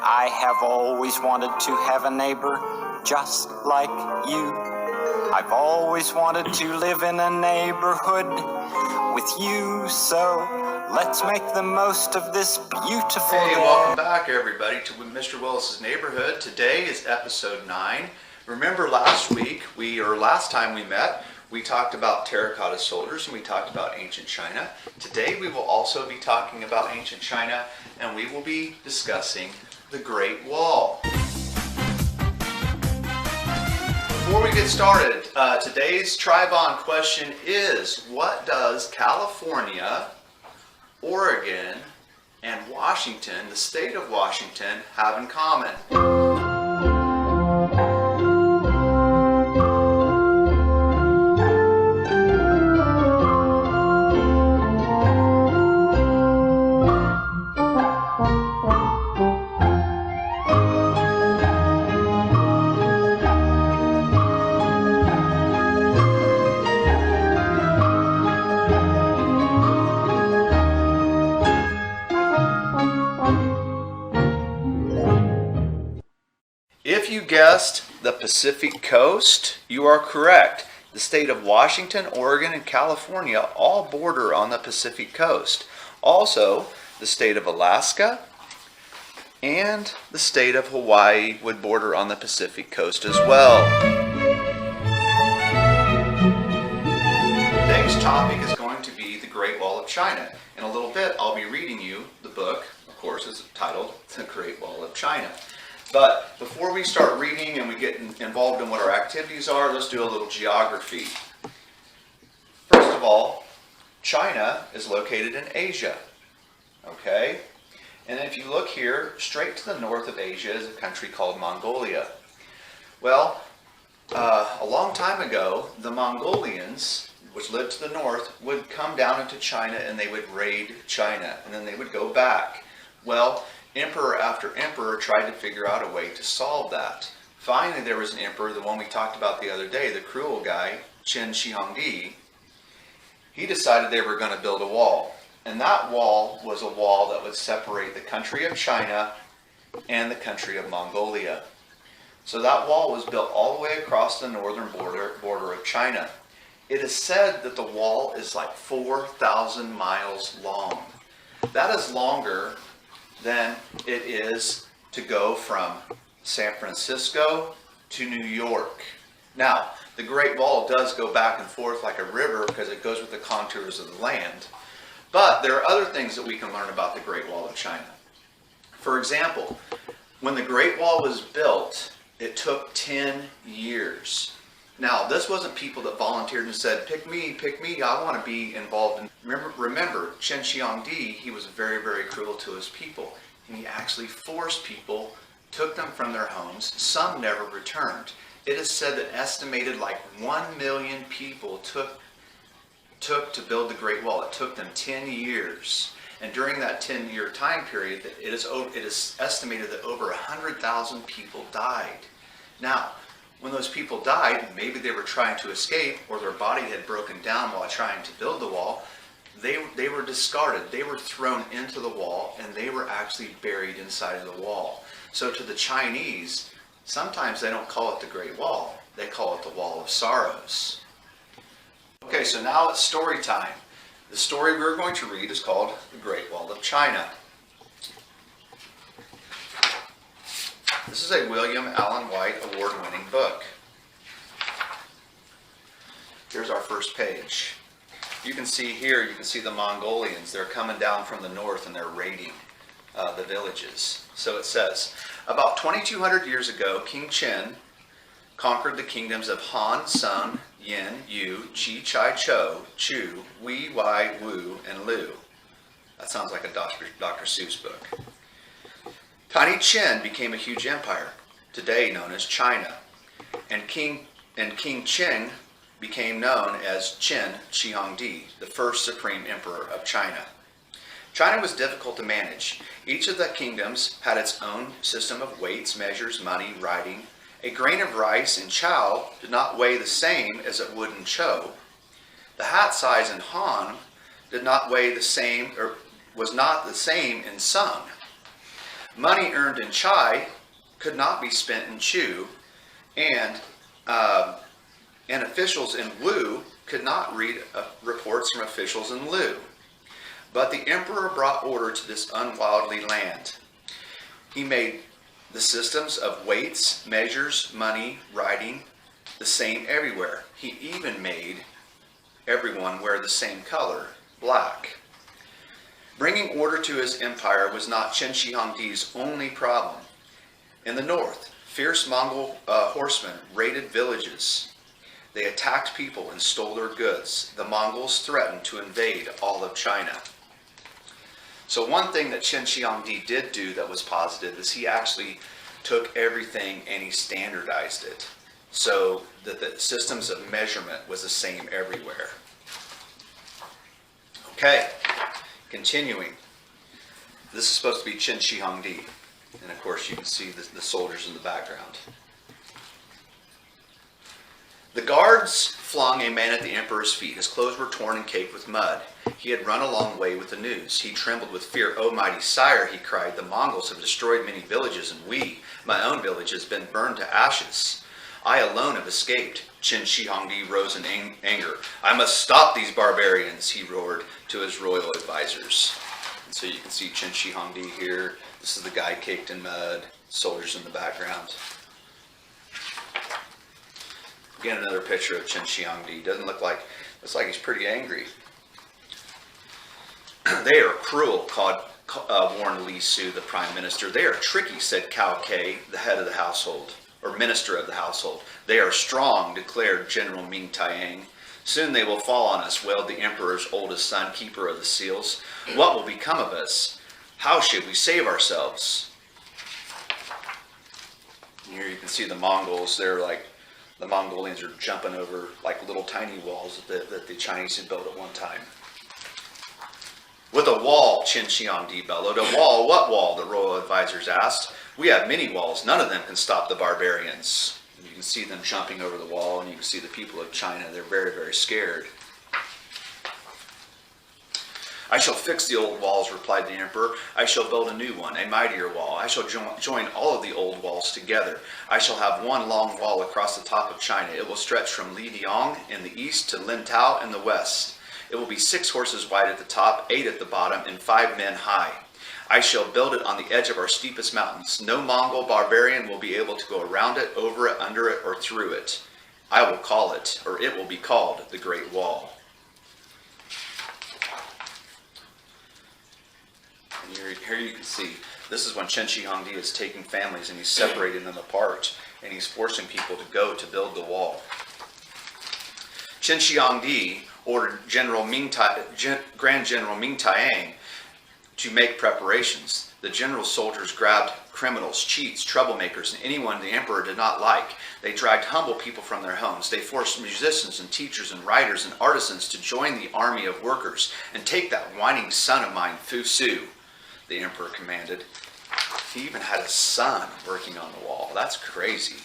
I have always wanted to have a neighbor just like you. I've always wanted to live in a neighborhood with you, so let's make the most of this beautiful day. Hey, welcome back everybody to Mr. Willis's Neighborhood. Today is episode 9. Remember last time we met, we talked about terracotta soldiers and we talked about ancient China. Today we will also be talking about ancient China and we will be discussing the Great Wall. Before we get started, today's Tribon question is, what does California, Oregon, and Washington, the state of Washington, have in common? If you guessed the Pacific Coast, you are correct. The state of Washington, Oregon, and California all border on the Pacific Coast. Also, the state of Alaska and the state of Hawaii would border on the Pacific Coast as well. Today's topic is going to be the Great Wall of China. In a little bit, I'll be reading you the book, of course, is titled The Great Wall of China. But before we start reading and we get involved in what our activities are, let's do a little geography. First of all, China is located in Asia. Okay? And if you look here, straight to the north of Asia is a country called Mongolia. Well, a long time ago, the Mongolians, which lived to the north, would come down into China and they would raid China, and then they would go back. Well, emperor after emperor tried to figure out a way to solve that. Finally, there was an emperor, the one we talked about the other day, the cruel guy, Qin Shi Huangdi. He decided they were going to build a wall. And that wall was a wall that would separate the country of China and the country of Mongolia. So that wall was built all the way across the northern border of China. It is said that the wall is like 4,000 miles long. That is longer than it is to go from San Francisco to New York. Now, the Great Wall does go back and forth like a river because it goes with the contours of the land. But there are other things that we can learn about the Great Wall of China. For example, when the Great Wall was built, it took 10 years. Now, this wasn't people that volunteered and said, pick me, I want to be involved in. Remember, Qin Shi Huangdi, he was very, very cruel to his people. And he actually forced people, took them from their homes. Some never returned. It is said that estimated like 1 million people took to build the Great Wall. It took them 10 years. And during that 10-year time period, it is estimated that over 100,000 people died. Now, when those people died, maybe they were trying to escape or their body had broken down while trying to build the wall, they were discarded. They were thrown into the wall and they were actually buried inside of the wall. So to the Chinese, sometimes they don't call it the Great Wall. They call it the Wall of Sorrows. Okay, so now it's story time. The story we're going to read is called The Great Wall of China. This is a William Allen White award-winning book. Here's our first page. You can see here, you can see the Mongolians. They're coming down from the north and they're raiding the villages. So it says, about 2,200 years ago, King Qin conquered the kingdoms of Han, Sun, Yin, Yu, Qi, Chai, Chou, Chu, Wei, Wai, Wu, and Lu. That sounds like a Dr. Seuss book. Tiny Qin became a huge empire, today known as China, and King Qin became known as Qin Shi Huangdi, the first supreme emperor of China. China was difficult to manage. Each of the kingdoms had its own system of weights, measures, money, writing. A grain of rice in Chao did not weigh the same as it would in Chou. The hat size in Han did not weigh the same, or was not the same in Sung. Money earned in Chai could not be spent in Chu, and officials in Wu could not read reports from officials in Lu. But the emperor brought order to this unwieldy land. He made the systems of weights, measures, money, writing the same everywhere. He even made everyone wear the same color, black. Bringing order to his empire was not Chen Shi Huangdi's only problem. In the north, fierce Mongol horsemen raided villages. They attacked people and stole their goods. The Mongols threatened to invade all of China. So one thing that Chen Shi Huangdi did do that was positive is he actually took everything and he standardized it so that the systems of measurement was the same everywhere. Okay, continuing. This is supposed to be Chen Shi Huangdi. And of course you can see the soldiers in the background. The guards flung a man at the emperor's feet. His clothes were torn and caked with mud. He had run a long way with the news. He trembled with fear. "O mighty sire," he cried, "the Mongols have destroyed many villages, and my own village, has been burned to ashes. I alone have escaped." Chen Shi Huangdi rose in anger. "I must stop these barbarians," he roared to his royal advisors. And so you can see Chen Shi Huangdi here. This is the guy caked in mud, soldiers in the background. Again, another picture of Chen Shi Huangdi. Doesn't looks like he's pretty angry. "They are cruel," warned Li Su, the prime minister. "They are tricky," said Cao Ke, the head of the household, or minister of the household. "They are strong," declared General Ming Taiyang. "Soon they will fall on us," wailed the emperor's oldest son, keeper of the seals. "What will become of us? How should we save ourselves?" Here you can see the Mongols. The Mongolians are jumping over like little tiny walls that the Chinese had built at one time. "With a wall," Chen Shi Huangdi bellowed. "A wall? What wall?" the royal advisors asked. "We have many walls. None of them can stop the barbarians." And you can see them jumping over the wall, and you can see the people of China. They're very, very scared. "I shall fix the old walls," replied the emperor. "I shall build a new one, a mightier wall. I shall join all of the old walls together. I shall have one long wall across the top of China. It will stretch from Lidiang in the east to Lintao in the west. It will be 6 horses wide at the top, 8 at the bottom, and 5 men high. I shall build it on the edge of our steepest mountains. No Mongol barbarian will be able to go around it, over it, under it, or through it. I will call it, or it will be called, the Great Wall." And here you can see, this is when Chen Shi Huangdi is taking families and he's separating them apart, and he's forcing people to go to build the wall. Chen Shi Huangdi ordered Grand General Ming Taiyang to make preparations. The general's soldiers grabbed criminals, cheats, troublemakers, and anyone the emperor did not like. They dragged humble people from their homes. They forced musicians and teachers and writers and artisans to join the army of workers and take that whining son of mine, Fu Su, the emperor commanded. He even had a son working on the wall. That's crazy.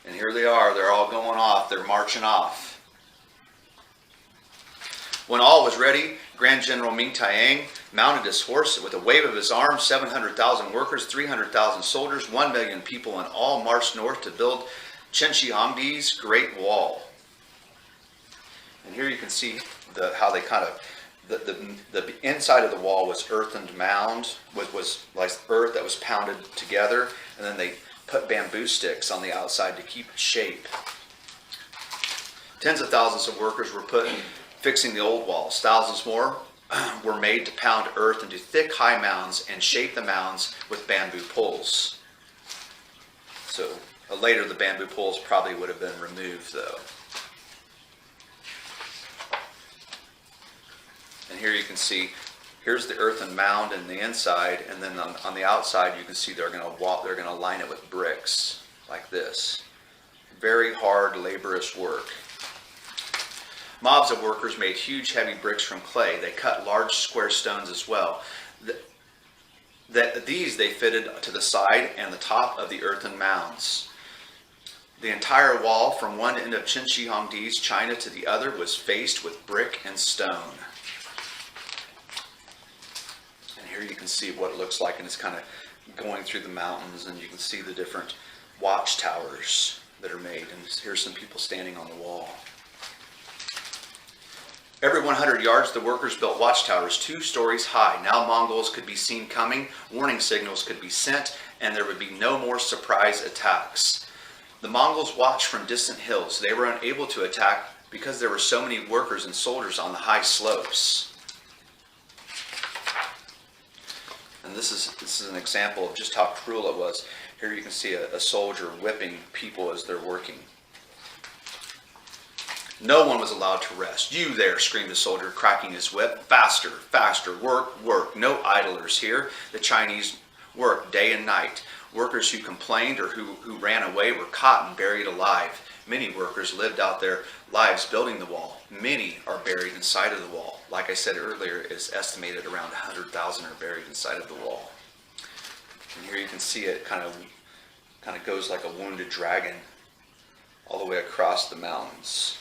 And here they are. They're all going off. They're marching off. When all was ready, Grand General Ming Taiyang mounted his horse. With a wave of his arm, 700,000 workers, 300,000 soldiers, 1 million people in all marched north to build Chen Shi Huangdi's Great Wall. And here you can see how they kind of, the inside of the wall was earthened mound, was like earth that was pounded together, and then they put bamboo sticks on the outside to keep its shape. Tens of thousands of workers were put in fixing the old walls. Thousands more were made to pound earth into thick, high mounds and shape the mounds with bamboo poles. So later the bamboo poles probably would have been removed though. And here you can see, here's the earthen mound in the inside, and then on the outside you can see they're going to line it with bricks like this. Very hard, laborious work. Mobs of workers made huge, heavy bricks from clay. They cut large square stones as well. These they fitted to the side and the top of the earthen mounds. The entire wall from one end of Chen Shi Huangdi's China to the other was faced with brick and stone. here you can see what it looks like, and it's kind of going through the mountains, and you can see the different watchtowers that are made. And here's some people standing on the wall. Every 100 yards, the workers built watchtowers 2 stories high. Now Mongols could be seen coming, warning signals could be sent, and there would be no more surprise attacks. The Mongols watched from distant hills. They were unable to attack because there were so many workers and soldiers on the high slopes. And this is an example of just how cruel it was. Here you can see a soldier whipping people as they're working. No one was allowed to rest. "You there," screamed the soldier, cracking his whip. "Faster, faster, work, work. No idlers here." The Chinese worked day and night. Workers who complained or who ran away were caught and buried alive. Many workers lived out their lives building the wall. Many are buried inside of the wall. Like I said earlier, it's estimated around 100,000 are buried inside of the wall. And here you can see it kind of goes like a wounded dragon all the way across the mountains.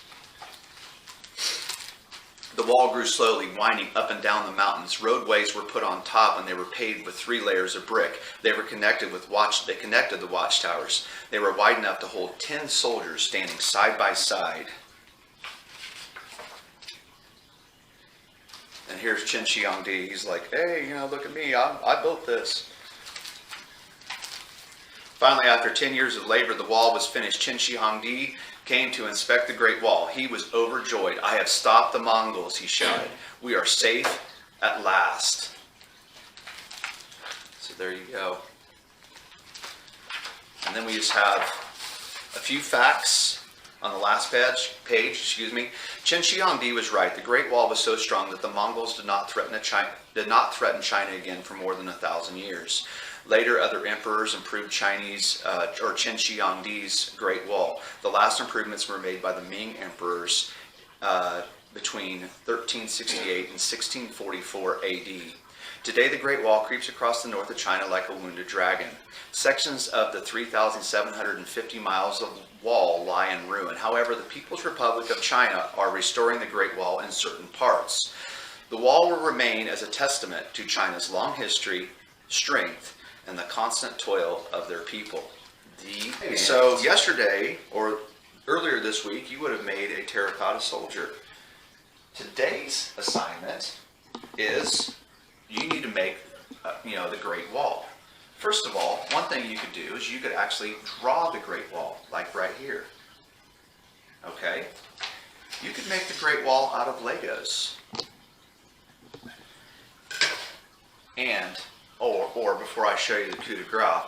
The wall grew slowly, winding up and down the mountains. Roadways were put on top, and they were paved with 3 layers of brick. They connected the watchtowers. They were wide enough to hold 10 soldiers standing side by side. And here's Qin Shi Huangdi. He's like, "Hey, look at me. I built this." Finally, after 10 years of labor, the wall was finished. Qin Shi Huangdi came to inspect the Great Wall. He was overjoyed. "I have stopped the Mongols," he shouted. "We are safe at last." So there you go. And then we just have a few facts on the last page. Qin Shi Huangdi was right. The Great Wall was so strong that the Mongols did not threaten China again for more than 1,000 years. Later, other emperors improved Qin Shi Huangdi's Great Wall. The last improvements were made by the Ming emperors between 1368 and 1644 AD. Today, the Great Wall creeps across the north of China like a wounded dragon. Sections of the 3,750 miles of wall lie in ruin. However, the People's Republic of China are restoring the Great Wall in certain parts. The wall will remain as a testament to China's long history, strength, and the constant toil of their people. So yesterday, or earlier this week, you would have made a terracotta soldier. Today's assignment is you need to make the Great Wall. First of all, one thing you could do is you could actually draw the Great Wall, like right here. Okay? You could make the Great Wall out of Legos. And or before I show you the coup de grace,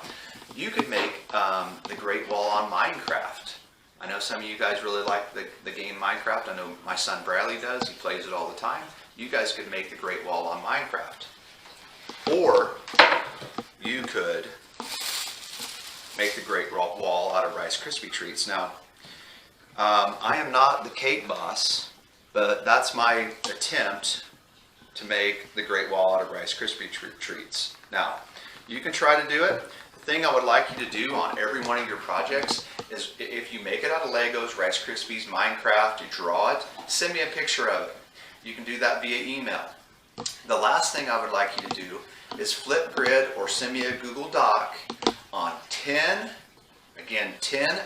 you could make the Great Wall on Minecraft. I know some of you guys really like the game Minecraft. I know my son Bradley does. He plays it all the time. You guys could make the Great Wall on Minecraft. Or you could make the Great Wall out of Rice Krispie treats. Now, I am not the cake boss, but that's my attempt to make the Great Wall out of Rice Krispie treats. Now, you can try to do it. The thing I would like you to do on every one of your projects is if you make it out of Legos, Rice Krispies, Minecraft, you draw it, send me a picture of it. You can do that via email. The last thing I would like you to do is Flipgrid or send me a Google Doc on 10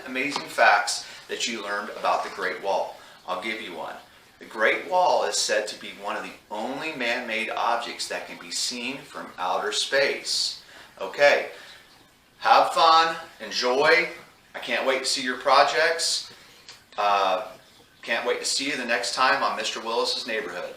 amazing facts that you learned about the Great Wall. I'll give you one. The Great Wall is said to be one of the only man-made objects that can be seen from outer space. Okay, have fun, enjoy. I can't wait to see your projects. Can't wait to see you the next time on Mr. Willis's Neighborhood.